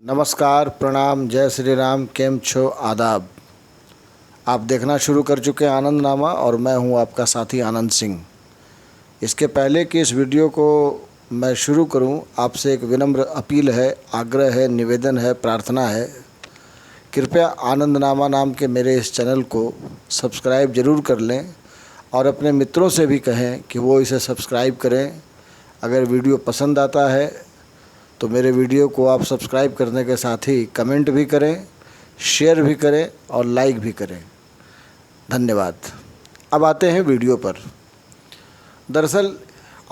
नमस्कार, प्रणाम, जय श्री राम, केम छो, आदाब। आप देखना शुरू कर चुके हैं आनंदनामा और मैं हूं आपका साथी आनंद सिंह। इसके पहले कि इस वीडियो को मैं शुरू करूं, आपसे एक विनम्र अपील है, आग्रह है, निवेदन है, प्रार्थना है। कृपया आनंदनामा नाम के मेरे इस चैनल को सब्सक्राइब ज़रूर कर लें और अपने मित्रों से भी कहें कि वो इसे सब्सक्राइब करें। अगर वीडियो पसंद आता है तो मेरे वीडियो को आप सब्सक्राइब करने के साथ ही कमेंट भी करें, शेयर भी करें और लाइक भी करें। धन्यवाद। अब आते हैं वीडियो पर। दरअसल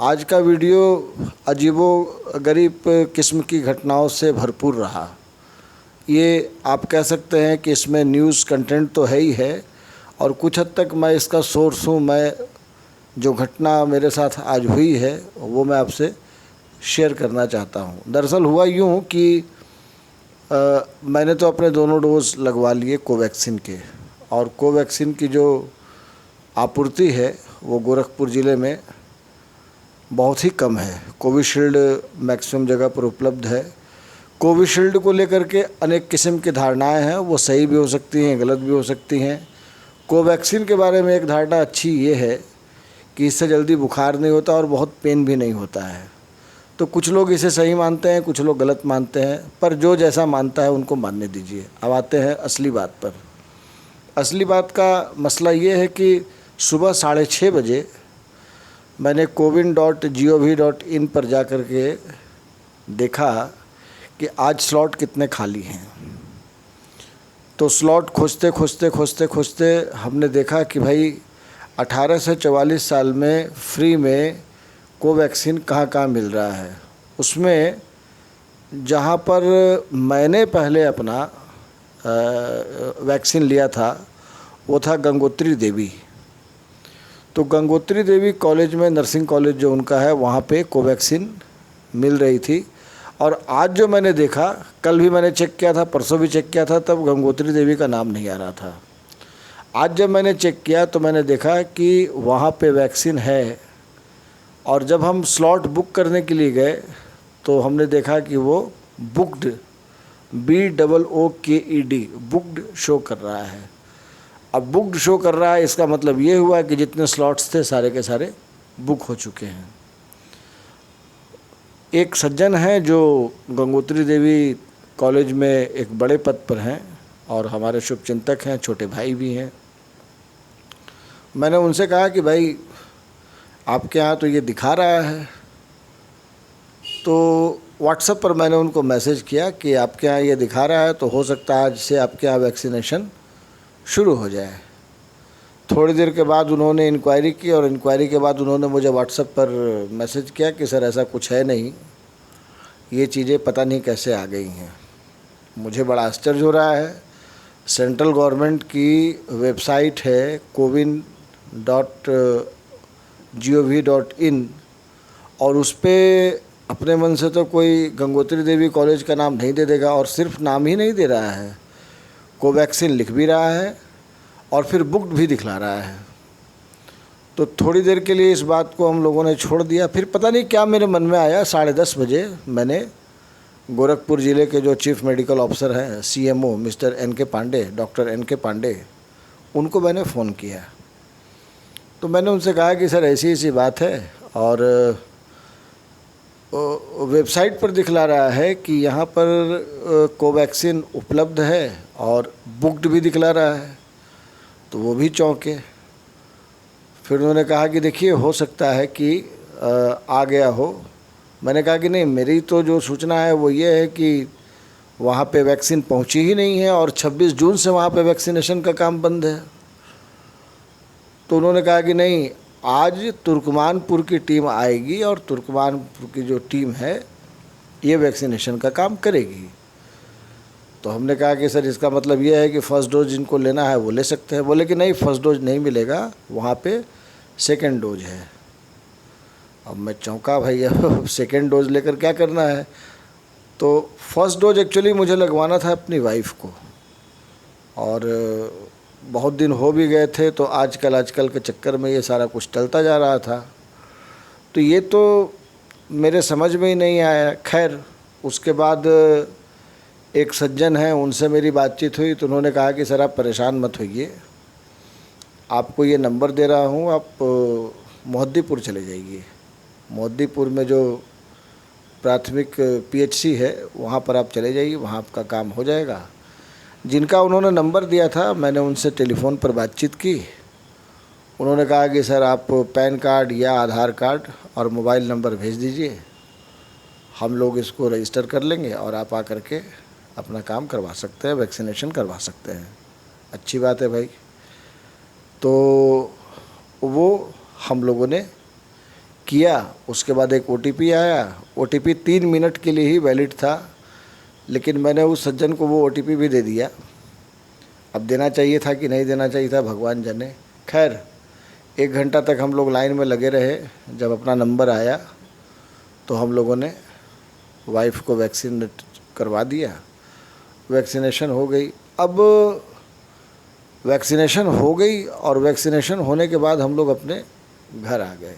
आज का वीडियो अजीबो-गरीब किस्म की घटनाओं से भरपूर रहा। ये आप कह सकते हैं कि इसमें न्यूज़ कंटेंट तो है ही है और कुछ हद तक मैं इसका सोर्स हूँ। मैं जो घटना मेरे साथ आज हुई है वो मैं आपसे शेयर करना चाहता हूँ। दरअसल हुआ यूँ कि मैंने तो अपने दोनों डोज लगवा लिए कोवैक्सीन के, और कोवैक्सीन की जो आपूर्ति है वो गोरखपुर ज़िले में बहुत ही कम है। कोविशील्ड मैक्सिमम जगह पर उपलब्ध है। कोविशील्ड को लेकर के अनेक किस्म की धारणाएं हैं, वो सही भी हो सकती हैं, गलत भी हो सकती हैं। कोवैक्सीन के बारे में एक धारणा अच्छी ये है कि इससे जल्दी बुखार नहीं होता और बहुत पेन भी नहीं होता है। तो कुछ लोग इसे सही मानते हैं, कुछ लोग गलत मानते हैं, पर जो जैसा मानता है उनको मानने दीजिए। अब आते हैं असली बात पर। असली बात का मसला ये है कि सुबह 6:30 बजे मैंने cowin.gov.in पर जा कर के देखा कि आज स्लॉट कितने खाली हैं। तो स्लॉट खोजते हमने देखा कि भाई 18 से 44 साल में फ्री में कोवैक्सीन कहाँ मिल रहा है। उसमें जहाँ पर मैंने पहले अपना वैक्सीन लिया था वो था गंगोत्री देवी। तो गंगोत्री देवी कॉलेज में, नर्सिंग कॉलेज जो उनका है, वहाँ पे कोवैक्सीन मिल रही थी। और आज जो मैंने देखा, कल भी मैंने चेक किया था, परसों भी चेक किया था, तब गंगोत्री देवी का नाम नहीं आ रहा था। आज जब मैंने चेक किया तो मैंने देखा कि वहाँ पे वैक्सीन है। और जब हम स्लॉट बुक करने के लिए गए तो हमने देखा कि वो बुक्ड, BOOKED, बुक्ड शो कर रहा है। अब बुक्ड शो कर रहा है, इसका मतलब ये हुआ कि जितने स्लॉट्स थे सारे के सारे बुक हो चुके हैं। एक सज्जन हैं जो गंगोत्री देवी कॉलेज में एक बड़े पद पर हैं और हमारे शुभचिंतक हैं, छोटे भाई भी हैं। मैंने उनसे कहा कि भाई आपके यहाँ तो ये दिखा रहा है। तो व्हाट्सएप पर मैंने उनको मैसेज किया कि आपके यहाँ ये दिखा रहा है तो हो सकता है आज से आपके यहाँ वैक्सीनेशन शुरू हो जाए। थोड़ी देर के बाद उन्होंने इंक्वायरी की और इंक्वायरी के बाद उन्होंने मुझे व्हाट्सएप पर मैसेज किया कि सर ऐसा कुछ है नहीं, ये चीज़ें पता नहीं कैसे आ गई हैं। मुझे बड़ा आश्चर्य हो रहा है। सेंट्रल गवर्नमेंट की वेबसाइट है cowin.gov.in और उस पर अपने मन से तो कोई गंगोत्री देवी कॉलेज का नाम नहीं दे देगा, और सिर्फ नाम ही नहीं दे रहा है, कोवैक्सीन लिख भी रहा है और फिर बुक्ड भी दिखला रहा है। तो थोड़ी देर के लिए इस बात को हम लोगों ने छोड़ दिया। फिर पता नहीं क्या मेरे मन में आया, 10:30 बजे मैंने गोरखपुर ज़िले के जो चीफ मेडिकल ऑफिसर हैं, CMO mister NK Pandey, doctor NK Pandey, उनको मैंने फ़ोन किया। तो मैंने उनसे कहा कि सर ऐसी ऐसी बात है और वेबसाइट पर दिखला रहा है कि यहाँ पर कोवैक्सीन उपलब्ध है और बुक्ड भी दिखला रहा है। तो वो भी चौंके। फिर उन्होंने कहा कि देखिए हो सकता है कि आ गया हो। मैंने कहा कि नहीं, मेरी तो जो सूचना है वो ये है कि वहाँ पे वैक्सीन पहुँची ही नहीं है और 26 जून से वहाँ पे वैक्सीनेशन का काम बंद है। तो उन्होंने कहा कि नहीं, आज तुर्कमानपुर की टीम आएगी और तुर्कमानपुर की जो टीम है ये वैक्सीनेशन का काम करेगी। तो हमने कहा कि सर इसका मतलब ये है कि फ़र्स्ट डोज जिनको लेना है वो ले सकते हैं। बोले कि नहीं, फ़र्स्ट डोज नहीं मिलेगा, वहाँ पे सेकेंड डोज है। अब मैं चौंका, भैया सेकेंड डोज लेकर क्या करना है। तो फर्स्ट डोज एक्चुअली मुझे लगवाना था अपनी वाइफ को, और बहुत दिन हो भी गए थे, तो आजकल के चक्कर में ये सारा कुछ टलता जा रहा था। तो ये तो मेरे समझ में ही नहीं आया। खैर उसके बाद एक सज्जन हैं, उनसे मेरी बातचीत हुई तो उन्होंने कहा कि सर आप परेशान मत होइए, आपको ये नंबर दे रहा हूँ, आप मोहद्दीपुर चले जाइए। मोहद्दीपुर में जो प्राथमिक पीएचसी है वहाँ पर आप चले जाइए, वहाँ आपका काम हो जाएगा। जिनका उन्होंने नंबर दिया था मैंने उनसे टेलीफ़ोन पर बातचीत की। उन्होंने कहा कि सर आप पैन कार्ड या आधार कार्ड और मोबाइल नंबर भेज दीजिए, हम लोग इसको रजिस्टर कर लेंगे और आप आकर के अपना काम करवा सकते हैं, वैक्सीनेशन करवा सकते हैं। अच्छी बात है भाई। तो वो हम लोगों ने किया। उसके बाद एक OTP आया। OTP 3 मिनट के लिए ही वैलिड था, लेकिन मैंने उस सज्जन को वो OTP भी दे दिया। अब देना चाहिए था कि नहीं देना चाहिए था भगवान जाने। खैर 1 घंटा तक हम लोग लाइन में लगे रहे। जब अपना नंबर आया तो हम लोगों ने वाइफ को वैक्सीन करवा दिया, वैक्सीनेशन हो गई। अब वैक्सीनेशन हो गई और वैक्सीनेशन होने के बाद हम लोग अपने घर आ गए।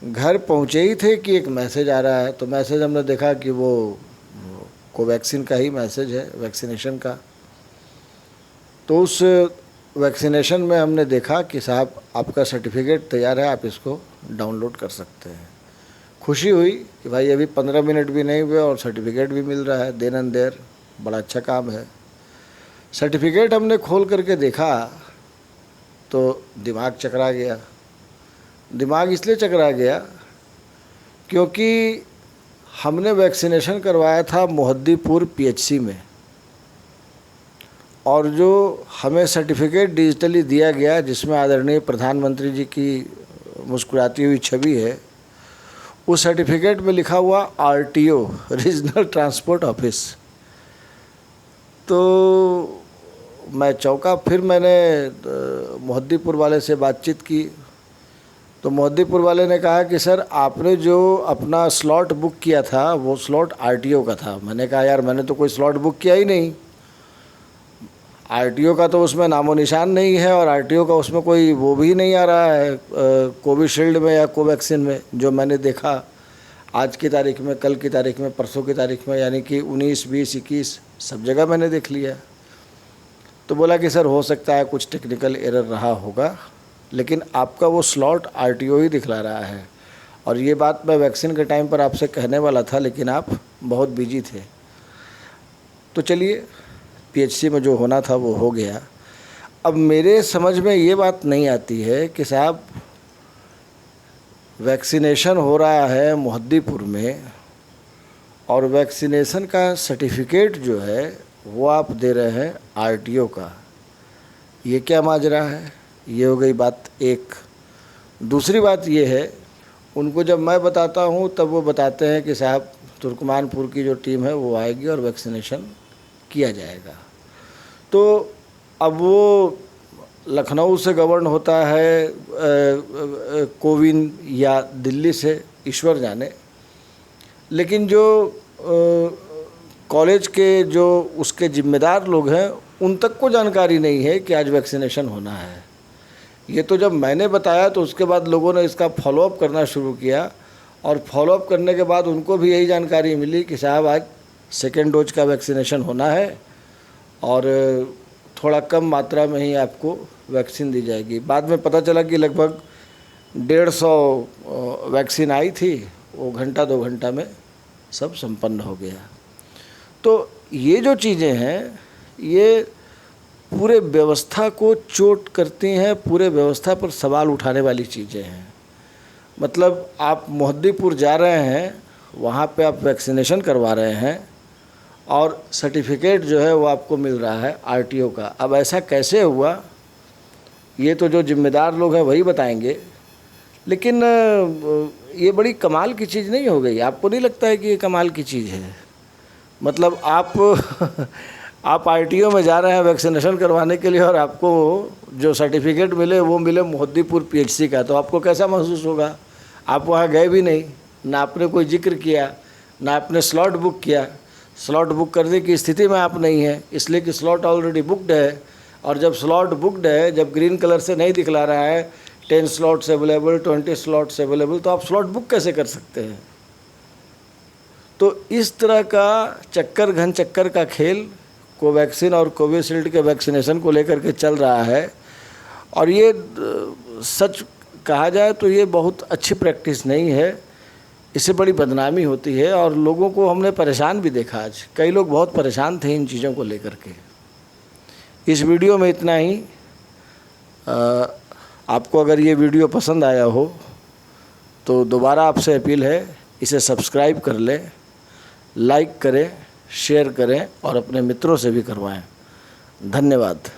घर पहुँचे ही थे कि एक मैसेज आ रहा है, तो मैसेज हमने देखा कि वो कोवैक्सीन का ही मैसेज है, वैक्सीनेशन का। तो उस वैक्सीनेशन में हमने देखा कि साहब आपका सर्टिफिकेट तैयार है, आप इसको डाउनलोड कर सकते हैं। खुशी हुई कि भाई अभी 15 मिनट भी नहीं हुए और सर्टिफिकेट भी मिल रहा है, देन एंड देयर। बड़ा अच्छा काम है। सर्टिफिकेट हमने खोल करके देखा तो दिमाग चकरा गया। दिमाग इसलिए चकरा गया क्योंकि हमने वैक्सीनेशन करवाया था मोहद्दीपुर पीएचसी में, और जो हमें सर्टिफिकेट डिजिटली दिया गया जिसमें आदरणीय प्रधानमंत्री जी की मुस्कुराती हुई छवि है, उस सर्टिफिकेट में लिखा हुआ RTO, रीजनल ट्रांसपोर्ट ऑफिस। तो मैं चौंका। फिर मैंने मोहद्दीपुर वाले से बातचीत की तो मोहद्दीपुर वाले ने कहा कि सर आपने जो अपना स्लॉट बुक किया था वो स्लॉट RTO का था। मैंने कहा यार मैंने तो कोई स्लॉट बुक किया ही नहीं, RTO का तो उसमें नामो निशान नहीं है और RTO का उसमें कोई वो भी नहीं आ रहा है कोविशील्ड में या कोवैक्सीन में, जो मैंने देखा आज की तारीख में, कल की तारीख में, परसों की तारीख में, यानी कि 19, 20, 21 सब जगह मैंने देख लिया। तो बोला कि सर हो सकता है कुछ टेक्निकल एरर रहा होगा, लेकिन आपका वो स्लॉट RTO ही दिखला रहा है। और ये बात मैं वैक्सीन के टाइम पर आपसे कहने वाला था, लेकिन आप बहुत बिजी थे। तो चलिए पीएचसी में जो होना था वो हो गया। अब मेरे समझ में ये बात नहीं आती है कि साहब वैक्सीनेशन हो रहा है मोहद्दीपुर में और वैक्सीनेशन का सर्टिफिकेट जो है वो आप दे रहे हैं RTO का। ये क्या माजरा है? ये हो गई बात एक। दूसरी बात ये है, उनको जब मैं बताता हूँ तब वो बताते हैं कि साहब तुर्कमानपुर की जो टीम है वो आएगी और वैक्सीनेशन किया जाएगा। तो अब वो लखनऊ से गवर्न होता है कोविन या दिल्ली से, ईश्वर जाने। लेकिन जो कॉलेज के जो उसके जिम्मेदार लोग हैं उन तक को जानकारी नहीं है कि आज वैक्सीनेशन होना है। ये तो जब मैंने बताया तो उसके बाद लोगों ने इसका फॉलोअप करना शुरू किया, और फॉलोअप करने के बाद उनको भी यही जानकारी मिली कि साहब आज सेकेंड डोज का वैक्सीनेशन होना है और थोड़ा कम मात्रा में ही आपको वैक्सीन दी जाएगी। बाद में पता चला कि लगभग 150 वैक्सीन आई थी, वो घंटा 2 घंटा में सब संपन्न हो गया। तो ये जो चीज़ें हैं ये पूरे व्यवस्था को चोट करती हैं, पूरे व्यवस्था पर सवाल उठाने वाली चीज़ें हैं। मतलब आप मोहद्दीपुर जा रहे हैं, वहाँ पे आप वैक्सीनेशन करवा रहे हैं और सर्टिफिकेट जो है वो आपको मिल रहा है RTO का। अब ऐसा कैसे हुआ ये तो जो जिम्मेदार लोग हैं वही बताएंगे, लेकिन ये बड़ी कमाल की चीज़ नहीं हो गई? आपको नहीं लगता है कि ये कमाल की चीज़ है? मतलब आप RTO में जा रहे हैं वैक्सीनेशन करवाने के लिए और आपको जो सर्टिफिकेट मिले वो मिले मोहद्दीपुर पीएचसी का, तो आपको कैसा महसूस होगा? आप वहाँ गए भी नहीं, ना आपने कोई जिक्र किया, ना आपने स्लॉट बुक किया। स्लॉट बुक करने की स्थिति में आप नहीं हैं, इसलिए कि स्लॉट ऑलरेडी बुकड है। और जब स्लॉट बुकड है, जब ग्रीन कलर से नहीं दिखला रहा है 10 स्लॉट्स अवेलेबल, 20 स्लॉट्स अवेलेबल, तो आप स्लॉट बुक कैसे कर सकते हैं? तो इस तरह का चक्कर घन चक्कर का खेल कोवैक्सीन और कोविशील्ड के वैक्सीनेशन को लेकर के चल रहा है। और ये सच कहा जाए तो ये बहुत अच्छी प्रैक्टिस नहीं है, इससे बड़ी बदनामी होती है और लोगों को हमने परेशान भी देखा। आज कई लोग बहुत परेशान थे इन चीज़ों को लेकर के। इस वीडियो में इतना ही। आपको अगर ये वीडियो पसंद आया हो तो दोबारा आपसे अपील है, इसे सब्सक्राइब कर लें, लाइक करें, शेयर करें और अपने मित्रों से भी करवाएं। धन्यवाद।